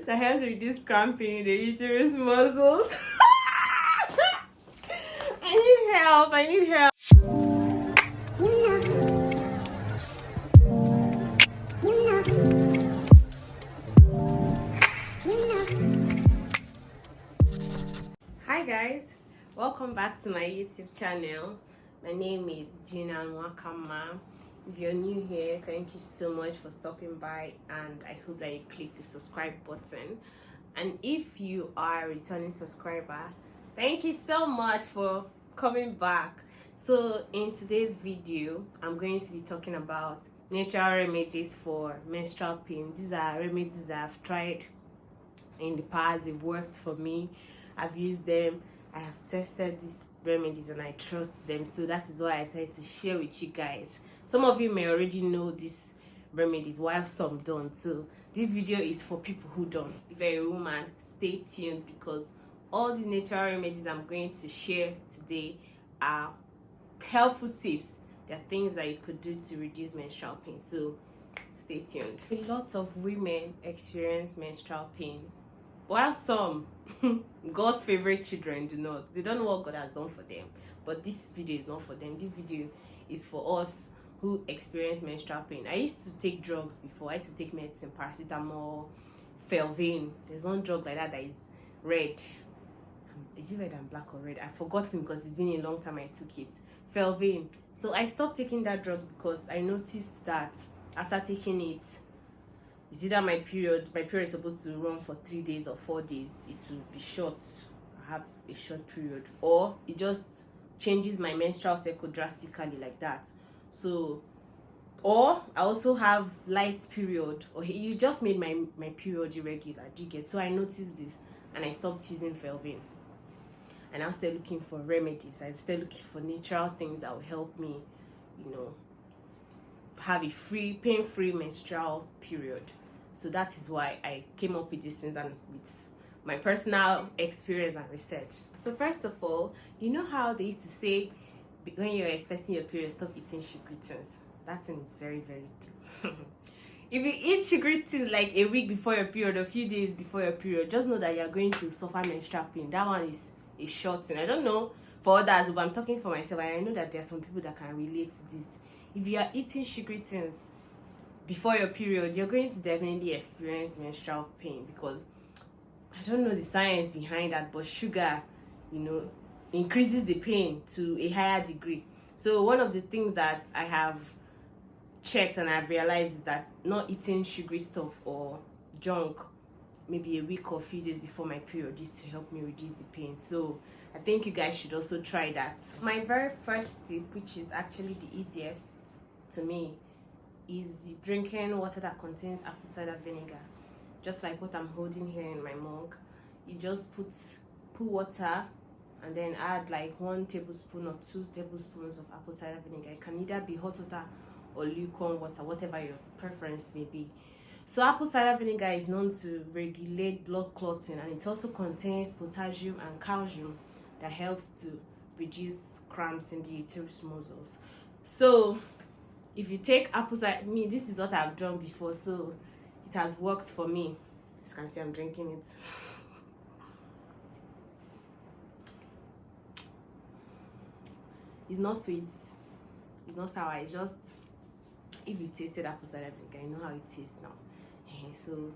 that helps reduce cramping in the uterus muscles. I need help. I need help. Hi guys, welcome back to my YouTube channel. My name is Gina Nwakama. If you're new here, thank you so much for stopping by, and I hope that you click the subscribe button. And if you are a returning subscriber, thank you so much for coming back. So in today's video, I'm going to be talking about natural remedies for menstrual pain. These are remedies that I've tried in the past. They've worked for me. I've used them. I have tested these remedies and I trust them. So that is why I decided to share with you guys. Some of you may already know these remedies while some don't. So this video is for people who don't. If you're a woman, stay tuned because all the natural remedies I'm going to share today are helpful tips. They are things that you could do to reduce menstrual pain. So stay tuned. A lot of women experience menstrual pain, while some God's favorite children do not. They don't know what God has done for them. But this video is not for them. This video is for us who experience menstrual pain. I used to take drugs before. I used to take medicine, paracetamol, Felvin. There's one drug like that is red. Is it red and black or red? I've forgotten because it's been a long time I took it. Felvin. So I stopped taking that drug because I noticed that after taking it, it's either my period is supposed to run for 3 days or 4 days. It will be short. I have a short period, or it just changes my menstrual cycle drastically like that. So, or I also have light period, or you just made my period irregular. Do you get? So I noticed this and I stopped using Felvin. And I started looking for remedies. I started looking for natural things that will help me, have a pain-free menstrual period. So that is why I came up with these things and with my personal experience and research. So first of all, you know how they used to say when you're expecting your period, stop eating sugary things. That thing is very, very true. If you eat sugary things like a week before your period, a few days before your period, just know that you're going to suffer menstrual pain. That one is a short thing. I don't know for others, but I'm talking for myself, and I know that there are some people that can relate to this. If you are eating sugary things before your period, you're going to definitely experience menstrual pain, because I don't know the science behind that, but sugar, increases the pain to a higher degree. So one of the things that I have checked and I've realized is that not eating sugary stuff or junk maybe a week or a few days before my period used to help me reduce the pain. So I think you guys should also try that. My very first tip, which is actually the easiest to me, is drinking water that contains apple cider vinegar, just like what I'm holding here in my mug. You just put water and then add like 1 tablespoon or 2 tablespoons of apple cider vinegar. It can either be hot water or lukewarm water, whatever your preference may be. So apple cider vinegar is known to regulate blood clotting, and it also contains potassium and calcium that helps to reduce cramps in the uterus muscles. So if you take apple cider, this is what I've done before, so it has worked for me. As you can see, I'm drinking it. It's not sweet, it's not sour, it's just, if you tasted apple cider vinegar, you know how it tastes now. So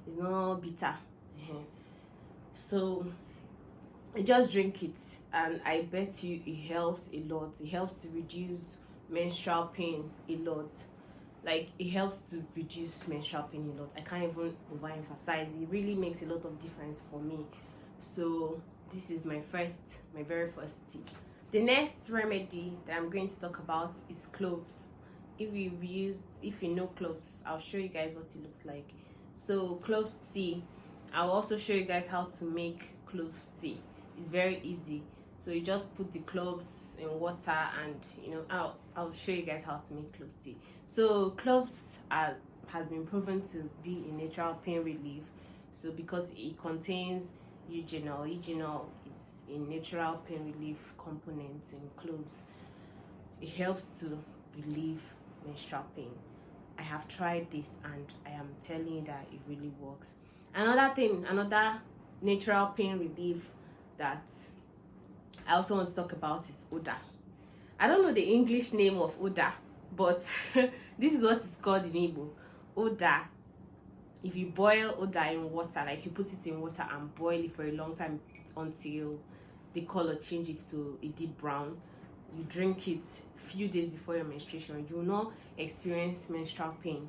it's not bitter. So you just drink it, and I bet you it helps a lot. It helps to reduce menstrual pain a lot. Like, it helps to reduce menstrual pain a lot. I can't even overemphasize. It really makes a lot of difference for me. So this is my very first tip. The next remedy that I'm going to talk about is cloves. If you know cloves, I'll show you guys what it looks like. So cloves tea, I'll also show you guys how to make cloves tea. It's very easy. So you just put the cloves in water, and I'll show you guys how to make cloves tea. So cloves has been proven to be a natural pain relief. So because it contains eugenol is a natural pain relief component in cloves. It helps to relieve menstrual pain. I have tried this and I am telling you that it really works. Another natural pain relief that I also want to talk about is Oda. I don't know the English name of Oda, but this is what it's called in Igbo. Oda. If you boil Oda in water, like you put it in water and boil it for a long time until the color changes to a deep brown, you drink it few days before your menstruation, you will not experience menstrual pain.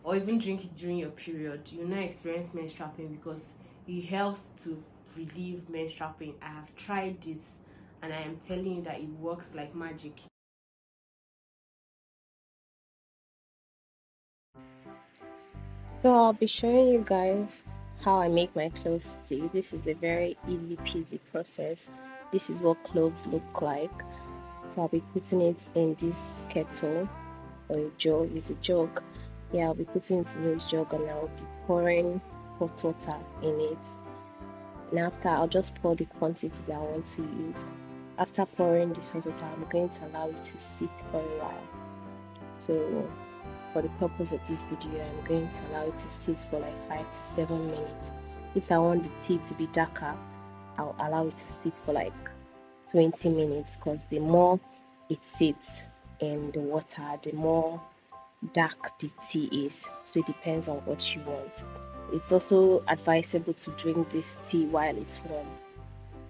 Or even drink it during your period, you will not experience menstrual pain because it helps to relieve menstrual pain. I have tried this and I am telling you that it works like magic. So I'll be showing you guys how I make my cloves tea. This is a very easy peasy process. This is what cloves look like. So I'll be putting it in this kettle or a jug. It's a jug. Yeah, I'll be putting it in this jug and I'll be pouring hot water in it. And after, I'll just pour the quantity that I want to use. After pouring this hot water, I'm going to allow it to sit for a while. So for the purpose of this video, I'm going to allow it to sit for like 5 to 7 minutes. If I want the tea to be darker, I'll allow it to sit for like 20 minutes because the more it sits in the water, the more dark the tea is. So it depends on what you want. It's also advisable to drink this tea while it's warm.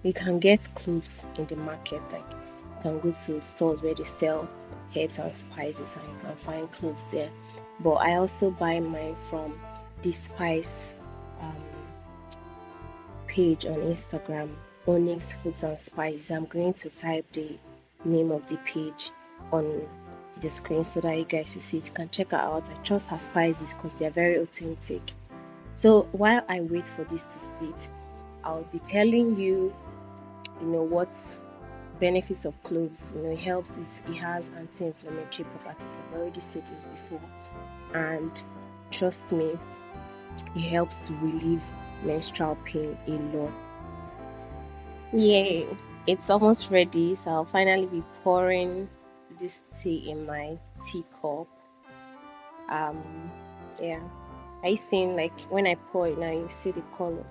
You can get cloves in the market, like you can go to stores where they sell herbs and spices and you can find cloves there. But I also buy mine from the spice page on Instagram, Onyx Foods and Spices. I'm going to type the name of the page on the screen so that you guys will see it. You can check her out. I trust her spices because they are very authentic. So while I wait for this to sit, I'll be telling you, what benefits of cloves. It helps. It has anti-inflammatory properties. I've already said this before, and trust me, it helps to relieve menstrual pain a lot. Yay! It's almost ready, so I'll finally be pouring this tea in my teacup. Yeah. Are you seeing, like, when I pour it now, you see the color?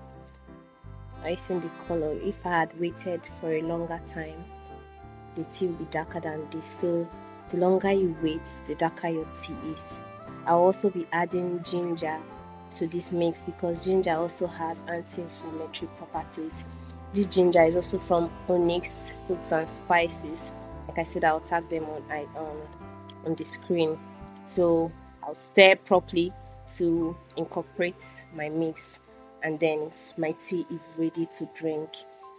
Are you seeing the color? If I had waited for a longer time, the tea will be darker than this. So the longer you wait, the darker your tea is. I'll also be adding ginger to this mix because ginger also has anti-inflammatory properties. This ginger is also from Onyx Foods and Spices. Like I said, I'll tag them on the screen. So I'll stir properly to incorporate my mix, and then my tea is ready to drink.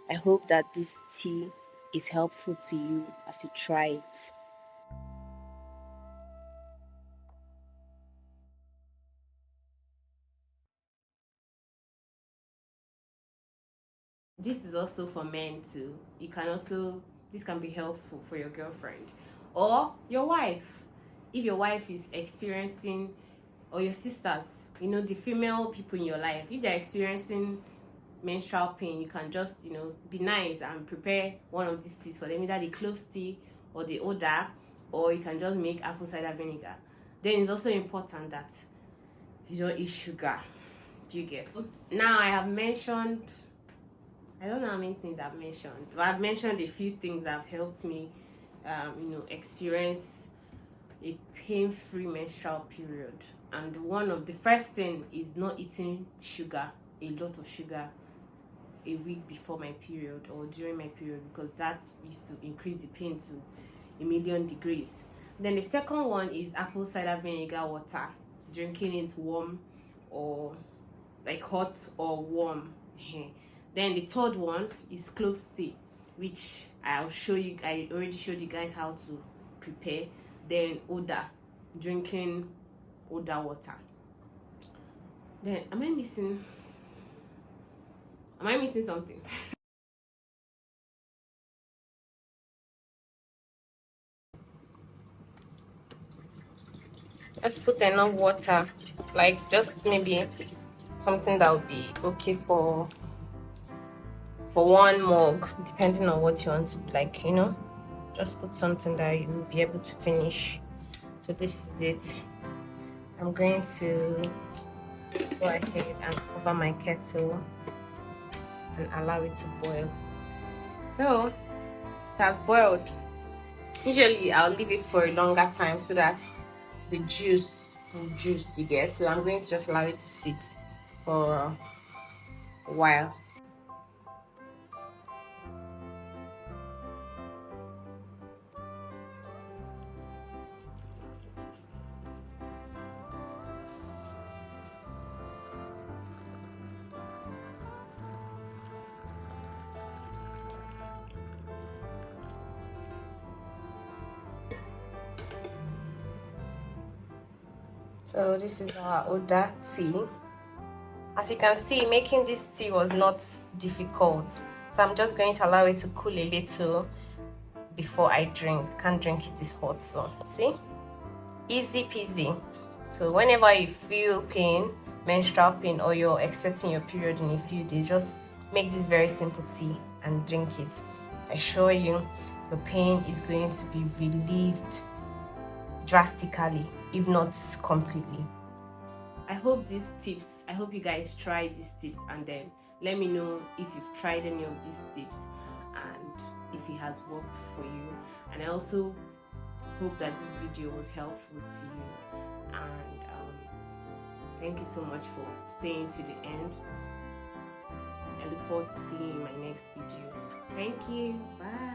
I hope that this tea is helpful to you as you try it. This is also for men too. This can be helpful for your girlfriend or your wife. If your wife is experiencing, or your sisters, the female people in your life, if they're experiencing menstrual pain, you can just, be nice and prepare one of these teas for them, either the cloves tea or the Oda, or you can just make apple cider vinegar. Then it's also important that you don't eat sugar. Do you get? Now I have mentioned, I don't know how many things I've mentioned, but I've mentioned a few things that have helped me, experience a pain-free menstrual period. And one of the first thing is not eating sugar, a lot of sugar, a week before my period or during my period, because that used to increase the pain to 1,000,000 degrees. Then the second one is apple cider vinegar water, drinking it warm or like hot or warm. Then the third one is cloves tea, which I'll show you. I already showed you guys how to prepare. Then Oda, drinking Oda water. Then am I missing something? Let's put enough water, like just maybe something that would be okay for 1 mug, depending on what you want to, like, just put something that you will be able to finish. So this is it. I'm going to go ahead and cover my kettle and allow it to boil. So it has boiled. Usually I'll leave it for a longer time so that the juice will juice, you get. So I'm going to just allow it to sit for a while. So this is our Oda tea. As you can see, making this tea was not difficult. So I'm just going to allow it to cool a little before I drink. Can't drink it this hot, so see? Easy peasy. So whenever you feel pain, menstrual pain, or you're expecting your period in a few days, just make this very simple tea and drink it. I assure you, the pain is going to be relieved drastically, if not completely. I hope you guys try these tips, and then let me know if you've tried any of these tips and if it has worked for you. And I also hope that this video was helpful to you, and thank you so much for staying to the end. I look forward to seeing you in my next video. Thank you. Bye.